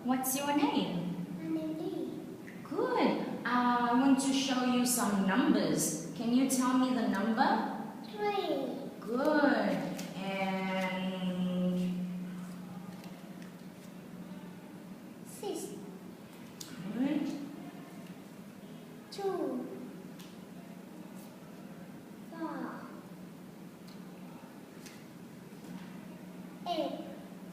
What's your name? My name is Good. I want to show you some numbers. Can you tell me the number? 3. Good. And 6. good. 2. 4. 8.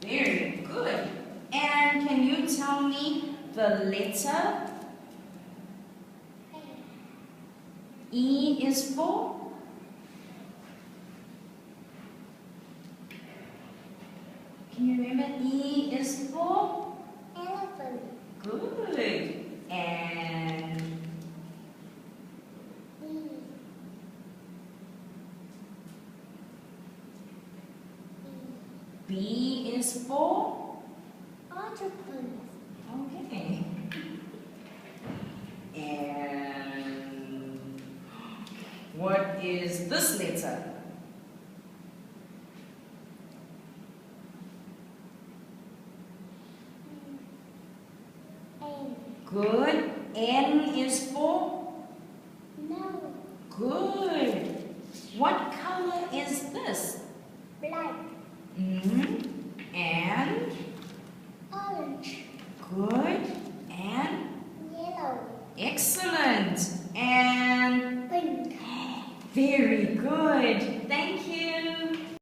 Very good. And can you tell me the letter? 8. E is for? Can you remember? E is for? Elephant. Good. And B. B is for? Octopus. Okay. And what is this letter? N. Good. N is for? No. Good. What color is this? Black. And? Orange. Good. And? Yellow. Excellent. And? Pink. Very good.